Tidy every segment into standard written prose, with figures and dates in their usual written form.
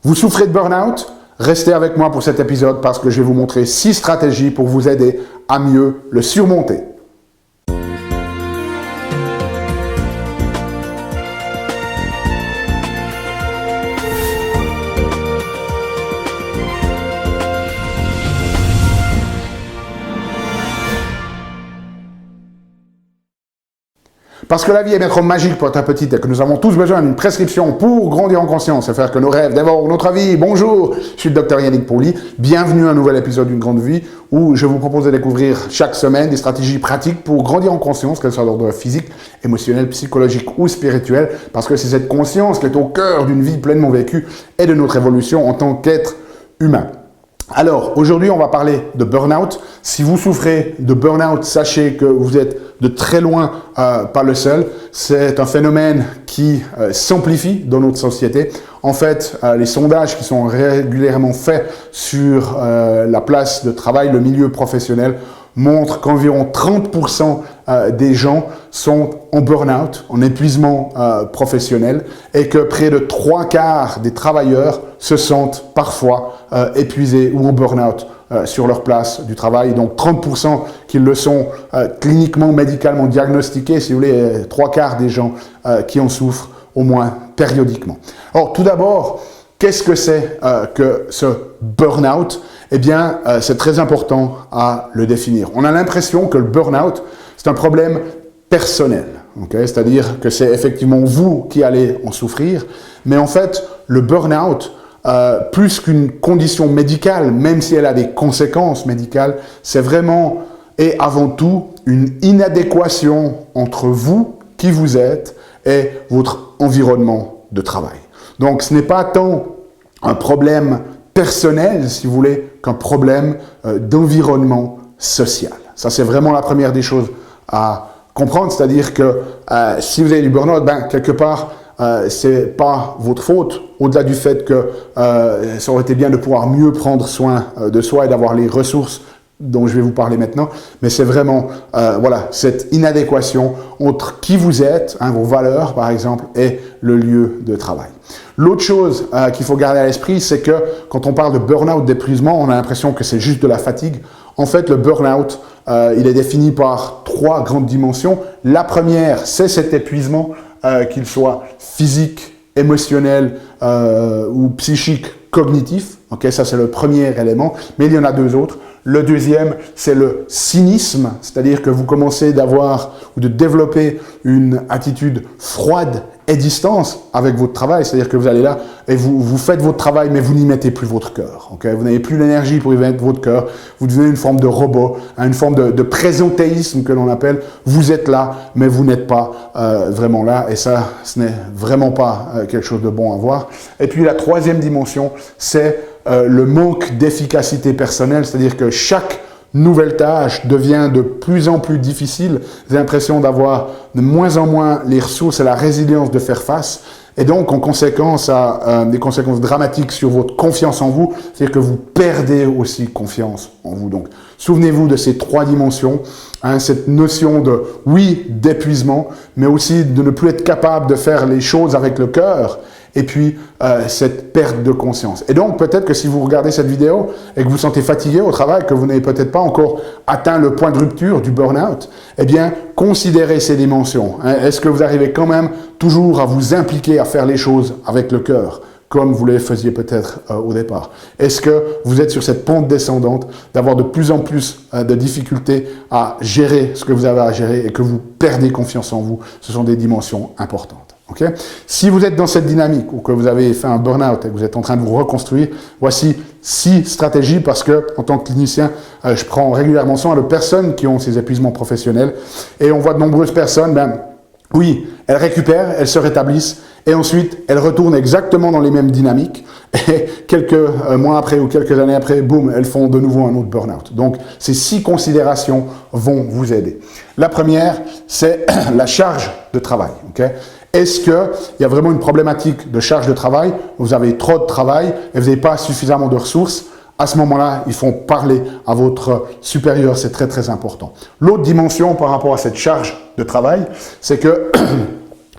Vous souffrez de burn-out? Restez avec moi pour cet épisode parce que je vais vous montrer 6 stratégies pour vous aider à mieux le surmonter. Parce que la vie est bien trop magique pour être petite et que nous avons tous besoin d'une prescription pour grandir en conscience et faire que nos rêves dévorent notre vie. Bonjour, je suis le Dr Yannick Pauly. Bienvenue à un nouvel épisode d'une grande vie où je vous propose de découvrir chaque semaine des stratégies pratiques pour grandir en conscience, qu'elles soient d'ordre physique, émotionnel, psychologique ou spirituel, parce que c'est cette conscience qui est au cœur d'une vie pleinement vécue et de notre évolution en tant qu'être humain. Alors, aujourd'hui, on va parler de burn-out. Si vous souffrez de burn-out, sachez que vous êtes de très loin pas le seul. C'est un phénomène qui s'amplifie dans notre société. En fait, les sondages qui sont régulièrement faits sur la place de travail, le milieu professionnel, montrent qu'environ 30% des gens sont en burn-out, en épuisement professionnel, et que près de 3/4 des travailleurs se sentent parfois épuisés ou en burn-out sur leur place du travail. Donc 30% qui le sont cliniquement, médicalement diagnostiqués, si vous voulez, 3/4 des gens qui en souffrent au moins périodiquement. Alors tout d'abord, qu'est-ce que c'est que ce burn-out? Eh bien, c'est très important à le définir. On a l'impression que le burn-out, c'est un problème personnel. Okay? C'est-à-dire que c'est effectivement vous qui allez en souffrir. Mais en fait, le burn-out, plus qu'une condition médicale, même si elle a des conséquences médicales, c'est vraiment et avant tout une inadéquation entre vous, qui vous êtes, et votre environnement de travail. Donc, ce n'est pas tant un problème personnel, si vous voulez, qu'un problème d'environnement social. Ça, c'est vraiment la première des choses à comprendre, c'est-à-dire que si vous avez du burn-out, quelque part, c'est pas votre faute, au-delà du fait que ça aurait été bien de pouvoir mieux prendre soin de soi et d'avoir les ressources dont je vais vous parler maintenant, mais c'est vraiment voilà, cette inadéquation entre qui vous êtes, vos valeurs par exemple, et le lieu de travail. L'autre chose qu'il faut garder à l'esprit, c'est que quand on parle de burn-out, d'épuisement, on a l'impression que c'est juste de la fatigue. En fait, le burn-out, il est défini par 3 grandes dimensions. La première, c'est cet épuisement, qu'il soit physique, émotionnel ou psychique, cognitif. Okay, ça, c'est le premier élément, mais il y en a 2 autres. Le deuxième, c'est le cynisme, c'est-à-dire que vous commencez d'avoir ou de développer une attitude froide et distance avec votre travail, c'est-à-dire que vous allez là et vous faites votre travail, mais vous n'y mettez plus votre cœur. Okay? Vous n'avez plus l'énergie pour y mettre votre cœur, vous devenez une forme de robot, une forme de présentéisme que l'on appelle. Vous êtes là, mais vous n'êtes pas vraiment là, et ça, ce n'est vraiment pas quelque chose de bon à voir. Et puis la troisième dimension, c'est le manque d'efficacité personnelle, c'est-à-dire que chaque nouvelle tâche devient de plus en plus difficile. Vous avez l'impression d'avoir de moins en moins les ressources et la résilience de faire face. Et donc, en conséquence, ça a des conséquences dramatiques sur votre confiance en vous. C'est-à-dire que vous perdez aussi confiance en vous. Donc, souvenez-vous de ces 3 dimensions. Cette notion de, oui, d'épuisement, mais aussi de ne plus être capable de faire les choses avec le cœur. Et puis, cette perte de conscience. Et donc, peut-être que si vous regardez cette vidéo et que vous sentez fatigué au travail, que vous n'avez peut-être pas encore atteint le point de rupture du burn-out, eh bien, considérez ces dimensions. Est-ce que vous arrivez quand même toujours à vous impliquer, à faire les choses avec le cœur, comme vous les faisiez peut-être au départ? Est-ce que vous êtes sur cette pente descendante d'avoir de plus en plus de difficultés à gérer ce que vous avez à gérer et que vous perdez confiance en vous? Ce sont des dimensions importantes. Okay? Si vous êtes dans cette dynamique ou que vous avez fait un burn-out et que vous êtes en train de vous reconstruire, voici 6 stratégies parce que, en tant que clinicien, je prends régulièrement soin de personnes qui ont ces épuisements professionnels et on voit de nombreuses personnes, oui, elles récupèrent, elles se rétablissent et ensuite elles retournent exactement dans les mêmes dynamiques et quelques mois après ou quelques années après, boum, elles font de nouveau un autre burn-out. Donc, ces 6 considérations vont vous aider. La première, c'est la charge de travail. Okay? Est-ce qu'il y a vraiment une problématique de charge de travail? Vous avez trop de travail et vous n'avez pas suffisamment de ressources? À ce moment-là, il faut parler à votre supérieur, c'est très très important. L'autre dimension par rapport à cette charge de travail, c'est que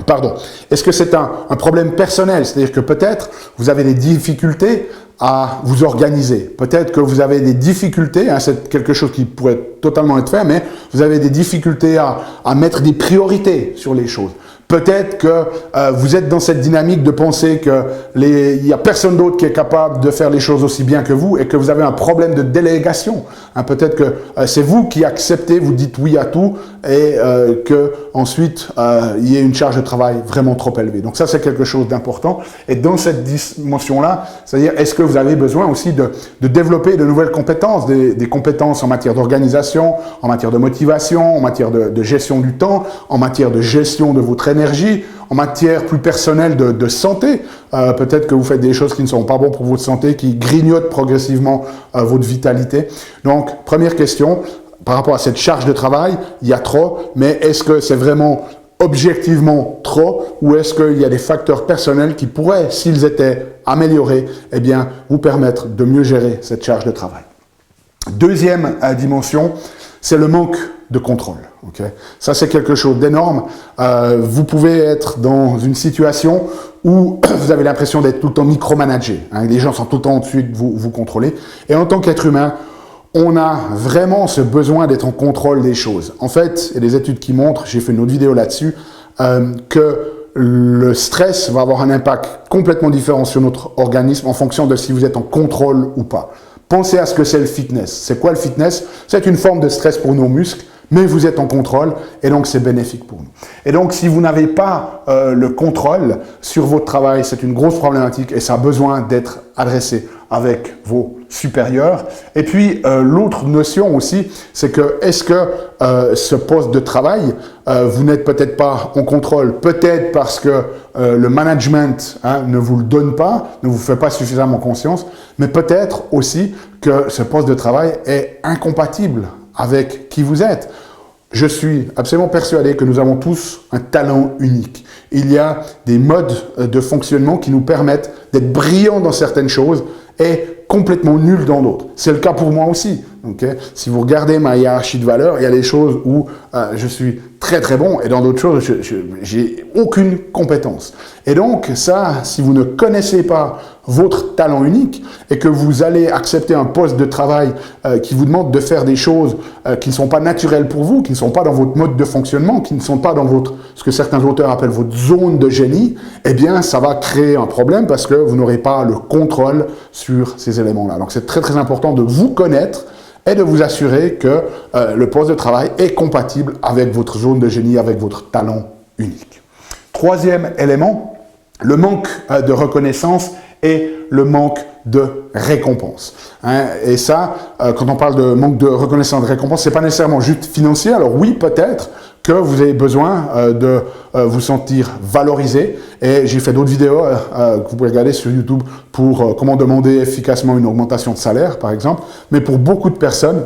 Pardon. Est-ce que c'est un problème personnel? C'est-à-dire que peut-être vous avez des difficultés à vous organiser. Peut-être que vous avez des difficultés, hein, c'est quelque chose qui pourrait totalement être fait, mais vous avez des difficultés à mettre des priorités sur les choses. Peut-être que vous êtes dans cette dynamique de penser que il y a personne d'autre qui est capable de faire les choses aussi bien que vous et que vous avez un problème de délégation. Hein, peut-être que c'est vous qui acceptez, vous dites oui à tout et que ensuite il y ait une charge de travail vraiment trop élevée. Donc ça, c'est quelque chose d'important. Et dans cette dimension-là, c'est-à-dire est-ce que vous avez besoin aussi de développer de nouvelles compétences, des compétences en matière d'organisation, en matière de motivation, en matière de gestion du temps, en matière de gestion de votre énergie, en matière plus personnelle de santé. Peut-être que vous faites des choses qui ne sont pas bonnes pour votre santé, qui grignotent progressivement votre vitalité. Donc, première question, par rapport à cette charge de travail, il y a trop, mais est-ce que c'est vraiment objectivement trop ou est-ce qu'il y a des facteurs personnels qui pourraient, s'ils étaient améliorés, eh bien, vous permettre de mieux gérer cette charge de travail? Deuxième dimension, c'est le manque de contrôle. Okay? Ça, c'est quelque chose d'énorme. Vous pouvez être dans une situation où vous avez l'impression d'être tout le temps micromanagé. Hein? Les gens sont tout le temps au-dessus de vous contrôler. Et en tant qu'être humain, on a vraiment ce besoin d'être en contrôle des choses. En fait, il y a des études qui montrent, j'ai fait une autre vidéo là-dessus, que le stress va avoir un impact complètement différent sur notre organisme en fonction de si vous êtes en contrôle ou pas. Pensez à ce que c'est le fitness. C'est quoi le fitness? C'est une forme de stress pour nos muscles, mais vous êtes en contrôle et donc c'est bénéfique pour nous. Et donc si vous n'avez pas le contrôle sur votre travail, c'est une grosse problématique et ça a besoin d'être adressé avec vos supérieurs. Et puis l'autre notion aussi, c'est que est-ce que ce poste de travail, vous n'êtes peut-être pas en contrôle, peut-être parce que le management ne vous le donne pas, ne vous fait pas suffisamment confiance, mais peut-être aussi que ce poste de travail est incompatible avec qui vous êtes. Je suis absolument persuadé que nous avons tous un talent unique. Il y a des modes de fonctionnement qui nous permettent d'être brillants dans certaines choses et complètement nuls dans d'autres. C'est le cas pour moi aussi. Okay? Si vous regardez ma hiérarchie de valeurs, il y a des choses où je suis très très bon et dans d'autres choses, j'ai aucune compétence. Et donc ça, si vous ne connaissez pas votre talent unique et que vous allez accepter un poste de travail qui vous demande de faire des choses qui ne sont pas naturelles pour vous, qui ne sont pas dans votre mode de fonctionnement, qui ne sont pas dans votre, ce que certains auteurs appellent votre zone de génie, eh bien ça va créer un problème parce que vous n'aurez pas le contrôle sur ces éléments-là. Donc c'est très très important de vous connaître et de vous assurer que le poste de travail est compatible avec votre zone de génie, avec votre talent unique. Troisième élément, le manque de reconnaissance et le manque de récompense. Hein, et ça, quand on parle de manque de reconnaissance, de récompense, c'est pas nécessairement juste financier. Alors oui, peut-être que vous avez besoin de vous sentir valorisé. Et j'ai fait d'autres vidéos que vous pouvez regarder sur YouTube pour comment demander efficacement une augmentation de salaire, par exemple. Mais pour beaucoup de personnes,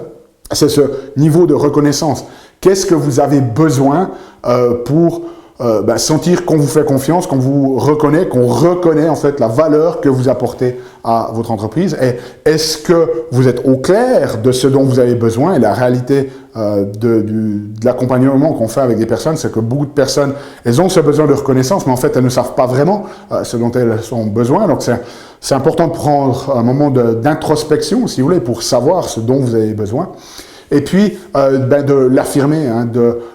c'est ce niveau de reconnaissance. Qu'est-ce que vous avez besoin pour sentir qu'on vous fait confiance, qu'on vous reconnaît, qu'on reconnaît en fait la valeur que vous apportez à votre entreprise. Et est-ce que vous êtes au clair de ce dont vous avez besoin? Et la réalité de l'accompagnement qu'on fait avec des personnes, c'est que beaucoup de personnes, elles ont ce besoin de reconnaissance, mais en fait, elles ne savent pas vraiment ce dont elles ont besoin. Donc, c'est important de prendre un moment d'introspection, si vous voulez, pour savoir ce dont vous avez besoin. Et puis, de l'affirmer, hein,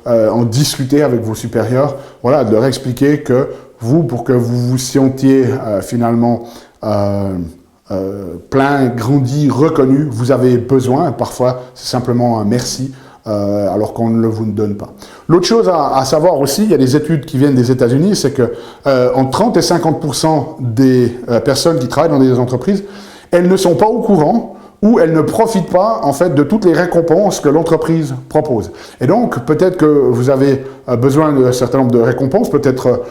en discuter avec vos supérieurs, voilà, de leur expliquer que vous, pour que vous vous sentiez finalement plein, grandi, reconnu, vous avez besoin, parfois c'est simplement un merci, alors qu'on ne vous donne pas. L'autre chose à savoir aussi, il y a des études qui viennent des États-Unis, c'est que entre 30 et 50% des personnes qui travaillent dans des entreprises, elles ne sont pas au courant où elles ne profitent pas en fait de toutes les récompenses que l'entreprise propose. Et donc peut-être que vous avez besoin d'un certain nombre de récompenses, peut-être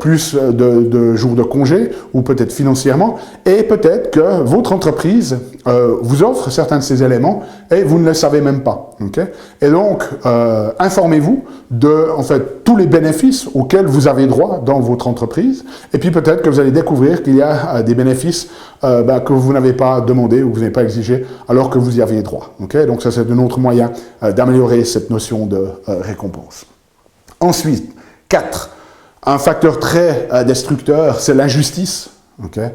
plus de jours de congé ou peut-être financièrement, et peut-être que votre entreprise vous offre certains de ces éléments et vous ne le savez même pas. Okay? Et donc informez-vous de en fait tous les bénéfices auxquels vous avez droit dans votre entreprise, et puis peut-être que vous allez découvrir qu'il y a des bénéfices que vous n'avez pas demandé ou que vous n'avez pas exigé alors que vous y aviez droit. Okay? Donc ça, c'est un autre moyen d'améliorer cette notion de récompense. Ensuite, 4. Un facteur très destructeur, c'est l'injustice. Okay.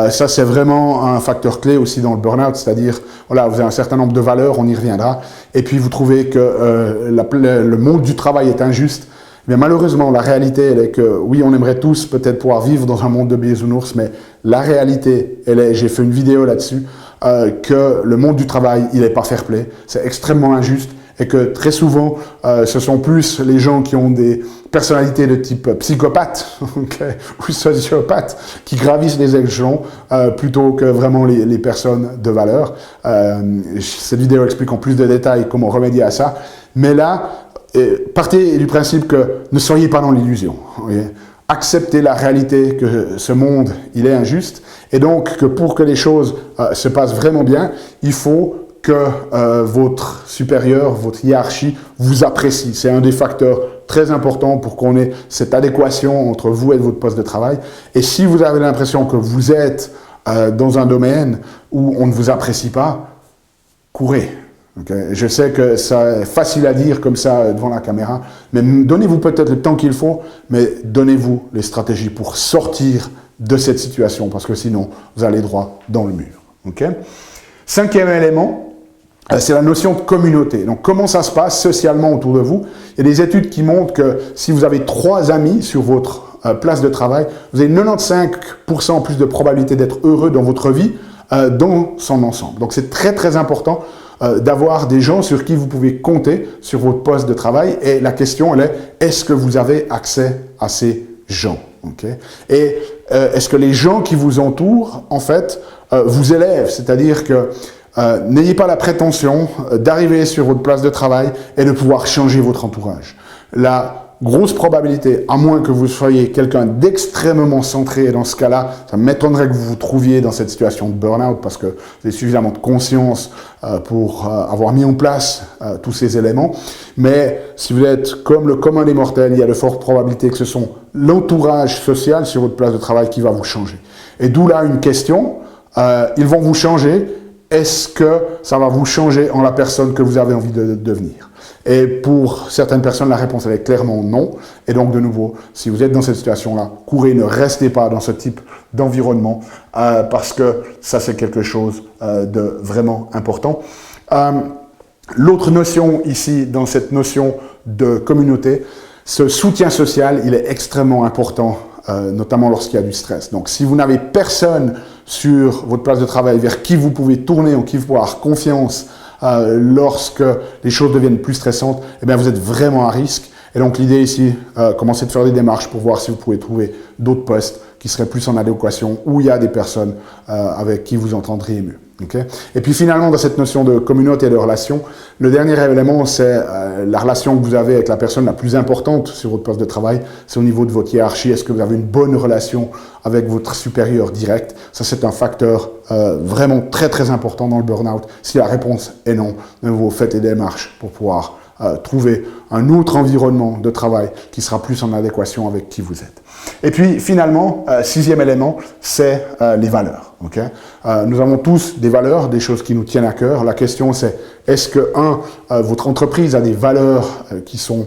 Ça, c'est vraiment un facteur clé aussi dans le burn-out, c'est-à-dire, voilà, vous avez un certain nombre de valeurs, on y reviendra, et puis vous trouvez que le monde du travail est injuste. Mais malheureusement, la réalité, elle est que, oui, on aimerait tous peut-être pouvoir vivre dans un monde de bisounours, mais la réalité, elle est, j'ai fait une vidéo là-dessus, que le monde du travail, il n'est pas fair-play, c'est extrêmement injuste, et que très souvent, ce sont plus les gens qui ont des personnalités de type psychopathe okay, ou sociopathe qui gravissent les échelons plutôt que vraiment les personnes de valeur. Cette vidéo explique en plus de détails comment remédier à ça. Mais là, partez du principe que ne soyez pas dans l'illusion. Okay. Acceptez la réalité que ce monde, il est injuste. Et donc, que pour que les choses se passent vraiment bien, il faut que votre supérieur, votre hiérarchie vous apprécie. C'est un des facteurs très importants pour qu'on ait cette adéquation entre vous et votre poste de travail. Et si vous avez l'impression que vous êtes dans un domaine où on ne vous apprécie pas, courez. Okay? Je sais que c'est facile à dire comme ça devant la caméra, mais donnez-vous peut-être le temps qu'il faut, mais donnez-vous les stratégies pour sortir de cette situation, parce que sinon, vous allez droit dans le mur. Okay? Cinquième élément, c'est la notion de communauté. Donc, comment ça se passe socialement autour de vous? Il y a des études qui montrent que si vous avez 3 amis sur votre place de travail, vous avez 95% plus de probabilité d'être heureux dans votre vie dans son ensemble. Donc, c'est très, très important d'avoir des gens sur qui vous pouvez compter sur votre poste de travail. Et la question, elle est, est-ce que vous avez accès à ces gens? Okay? Et est-ce que les gens qui vous entourent, en fait, vous élèvent? C'est-à-dire que n'ayez pas la prétention d'arriver sur votre place de travail et de pouvoir changer votre entourage. La grosse probabilité, à moins que vous soyez quelqu'un d'extrêmement centré, et dans ce cas-là, ça m'étonnerait que vous vous trouviez dans cette situation de burn-out parce que vous avez suffisamment de conscience pour avoir mis en place tous ces éléments. Mais si vous êtes comme le commun des mortels, il y a de fortes probabilités que ce sont l'entourage social sur votre place de travail qui va vous changer. Et d'où là une question, ils vont vous changer. Est-ce que ça va vous changer en la personne que vous avez envie de devenir? Et pour certaines personnes, la réponse elle est clairement non. Et donc, de nouveau, si vous êtes dans cette situation-là, courez, ne restez pas dans ce type d'environnement parce que ça, c'est quelque chose de vraiment important. L'autre notion ici, dans cette notion de communauté, ce soutien social, il est extrêmement important, notamment lorsqu'il y a du stress. Donc, si vous n'avez personne sur votre place de travail vers qui vous pouvez tourner, en qui vous pouvez avoir confiance lorsque les choses deviennent plus stressantes, eh bien vous êtes vraiment à risque. Et donc l'idée ici, commencez de faire des démarches pour voir si vous pouvez trouver d'autres postes qui seraient plus en adéquation, où il y a des personnes avec qui vous entendriez mieux. Okay? Et puis finalement, dans cette notion de communauté et de relation, le dernier élément, c'est la relation que vous avez avec la personne la plus importante sur votre poste de travail. C'est au niveau de votre hiérarchie. Est-ce que vous avez une bonne relation avec votre supérieur direct? Ça, c'est un facteur vraiment très, très important dans le burn-out. Si la réponse est non, vous faites les démarches pour pouvoir trouver un autre environnement de travail qui sera plus en adéquation avec qui vous êtes. Et puis finalement, sixième élément, c'est les valeurs. Okay? Nous avons tous des valeurs, des choses qui nous tiennent à cœur. La question c'est, est-ce que, votre entreprise a des valeurs qui sont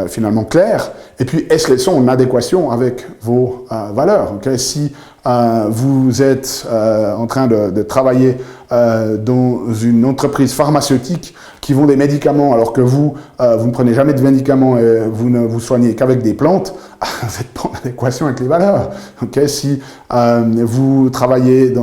finalement claires? Et puis, est-ce qu'elles sont en adéquation avec vos valeurs? Okay? Si vous êtes en train de travailler dans une entreprise pharmaceutique qui vend des médicaments alors que vous ne prenez jamais de médicaments et vous ne vous soignez qu'avec des plantes, vous n'êtes pas en adéquation avec les valeurs. Okay? Si vous travaillez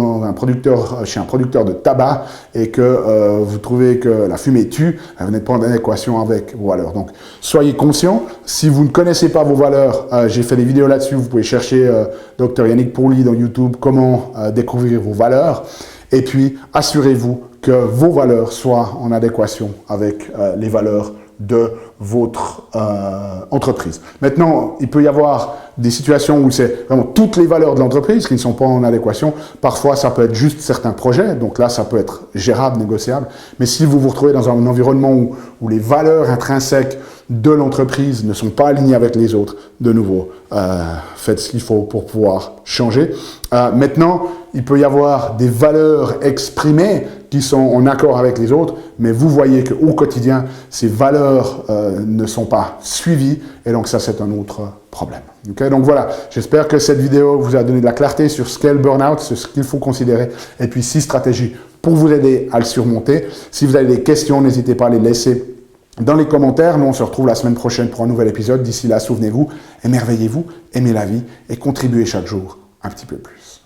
chez un producteur de tabac et que vous trouvez que la fumée tue, vous n'êtes pas en adéquation avec vos valeurs. Donc, soyez conscients. Si vous ne connaissez pas vos valeurs, j'ai fait des vidéos là-dessus. Vous pouvez chercher Dr Yannick Pourly dans YouTube, comment découvrir vos valeurs. Et puis, assurez-vous que vos valeurs soient en adéquation avec les valeurs de votre entreprise. Maintenant, il peut y avoir des situations où c'est vraiment toutes les valeurs de l'entreprise qui ne sont pas en adéquation. Parfois, ça peut être juste certains projets, donc là, ça peut être gérable, négociable. Mais si vous vous retrouvez dans un environnement où les valeurs intrinsèques de l'entreprise ne sont pas alignées avec les autres, de nouveau, faites ce qu'il faut pour pouvoir changer. Maintenant, il peut y avoir des valeurs exprimées qui sont en accord avec les autres, mais vous voyez qu'au quotidien, ces valeurs ne sont pas suivies, et donc ça, c'est un autre problème. problème. Okay? Donc voilà, j'espère que cette vidéo vous a donné de la clarté sur ce qu'est le burn-out, sur ce qu'il faut considérer, et puis 6 stratégies pour vous aider à le surmonter. Si vous avez des questions, n'hésitez pas à les laisser dans les commentaires. Nous, on se retrouve la semaine prochaine pour un nouvel épisode. D'ici là, souvenez-vous, émerveillez-vous, aimez la vie et contribuez chaque jour un petit peu plus.